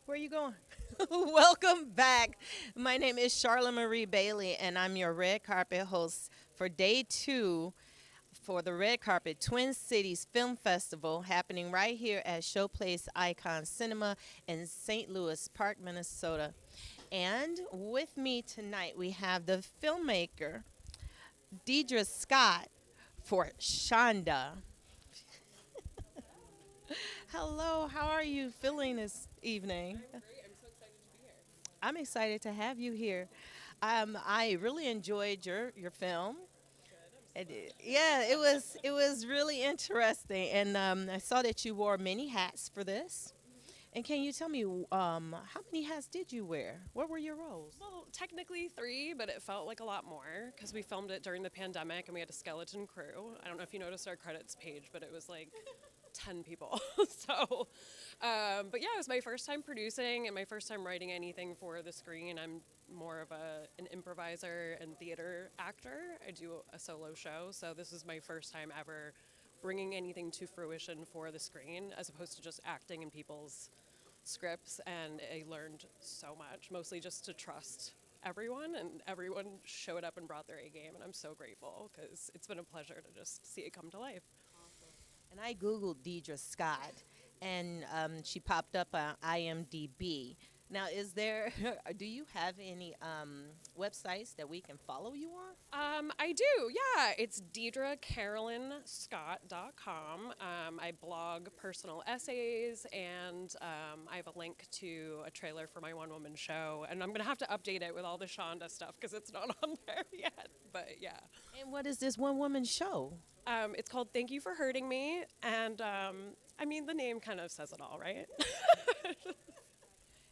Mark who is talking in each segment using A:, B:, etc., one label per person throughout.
A: Where are you going? Welcome back. My name is Charlotte Marie Bailey, and I'm your red carpet host for day two for the Red Carpet Twin Cities Film Festival happening right here at Showplace Icon Cinema in St. Louis Park, Minnesota. And with me tonight, we have the filmmaker, Deidre Scott, for Shonda. Hello, how are you feeling this evening? I'm excited to have you here. I really enjoyed your film. Yeah, it was really interesting, and I saw that you wore many hats for this. And can you tell me how many hats did you wear? What were your roles?
B: Well, technically three, but it felt like a lot more because we filmed it during the pandemic and we had a skeleton crew. I don't know if you noticed our credits page, but it was like 10 people. But yeah, it was my first time producing and my first time writing anything for the screen. I'm more of an improviser and theater actor. I do a solo show, so this is my first time ever bringing anything to fruition for the screen as opposed to just acting in people's scripts, and I learned so much, mostly just to trust everyone, and everyone showed up and brought their A game, and I'm so grateful because it's been a pleasure to just see it come to life.
A: And I Googled Deidre Scott, and she popped up on IMDb. Now, do you have any websites that we can follow you on?
B: I do, yeah. It's DeidreCarolinscott.com. I blog personal essays, and I have a link to a trailer for my one-woman show. And I'm going to have to update it with all the Shonda stuff because it's not on there yet. But yeah.
A: And what is this one woman show?
B: It's called Thank You for Hurting Me. And I mean, the name kind of says it all, right?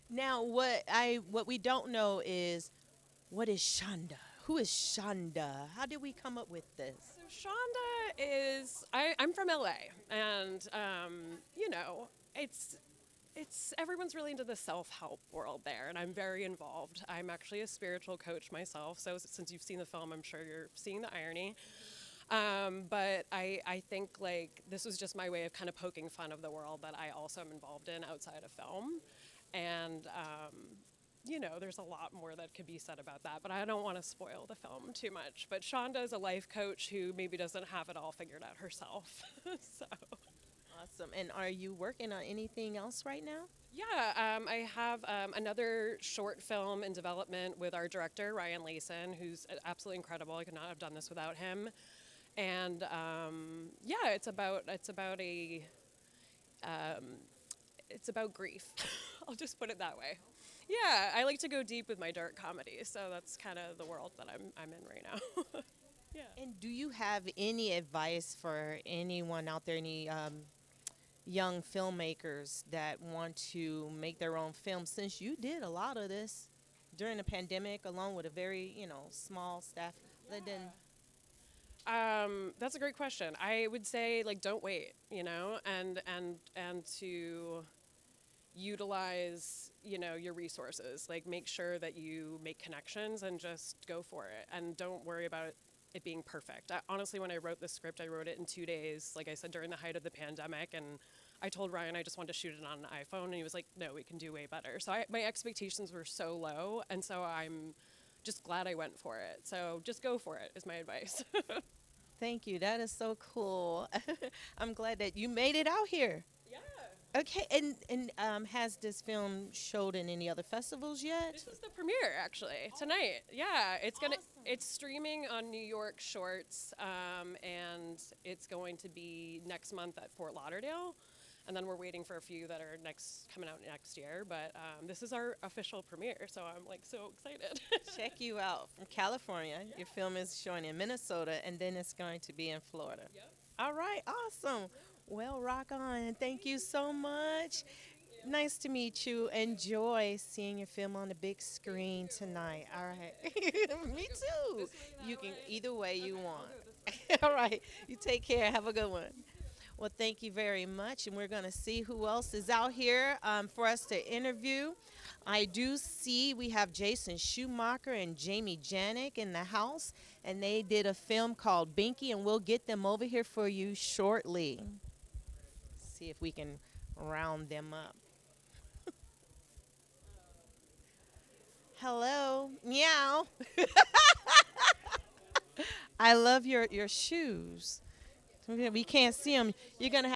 A: Now, what we don't know is what is Shonda? Who is Shonda? How did we come up with this?
B: So Shonda is I'm from LA, and you know it's everyone's really into the self-help world there, and I'm very involved. I'm actually a spiritual coach myself, so since you've seen the film, I'm sure you're seeing the irony. But I think like this was just my way of kind of poking fun of the world that I also am involved in outside of film, and there's a lot more that could be said about that, but I don't want to spoil the film too much. But Shonda is a life coach who maybe doesn't have it all figured out herself. So,
A: Awesome. And are you working on anything else right now?
B: yeah, I have another short film in development with our director, Ryan Layson, who's absolutely incredible. I could not have done this without him. And yeah, um, it's about grief. I'll just put it that way. Yeah, I like to go deep with my dark comedy, so that's kind of the world that I'm in right now. Yeah.
A: And do you have any advice for anyone out there, any young filmmakers that want to make their own film? Since you did a lot of this during the pandemic, along with a very, small staff, that didn't.
B: That's a great question. I would say like don't wait, and to utilize your resources. Like make sure that you make connections and just go for it, and don't worry about it being perfect. Honestly, when I wrote the script, I wrote it in 2 days, like I said, during the height of the pandemic, and I told Ryan I just wanted to shoot it on an iPhone, and he was like, no, we can do way better. So my expectations were so low, and so I'm just glad I went for it. So just go for it is my advice.
A: Thank you. That is so cool. I'm glad that you made it out here.
B: Yeah.
A: Okay, and has this film showed in any other festivals yet?
B: This is the premiere actually tonight. Yeah, it's streaming on New York Shorts, and it's going to be next month at Fort Lauderdale, and then we're waiting for a few that are coming out next year. But this is our official premiere, so I'm like so excited.
A: Check you out from California. Your film is showing in Minnesota, and then it's going to be in Florida.
B: Yep.
A: All right, awesome. Well, rock on. Thank you so much. Nice to meet you. Enjoy seeing your film on the big screen tonight. All right. Me too. You can either way you want. All right. You take care. Have a good one. Well, thank you very much. And we're going to see who else is out here for us to interview. I do see we have Jason Schumacher and Jamie Janik in the house, and they did a film called Binky, and we'll get them over here for you shortly. See if we can round them up. Hello. Meow. I love your shoes. We can't see them. You're gonna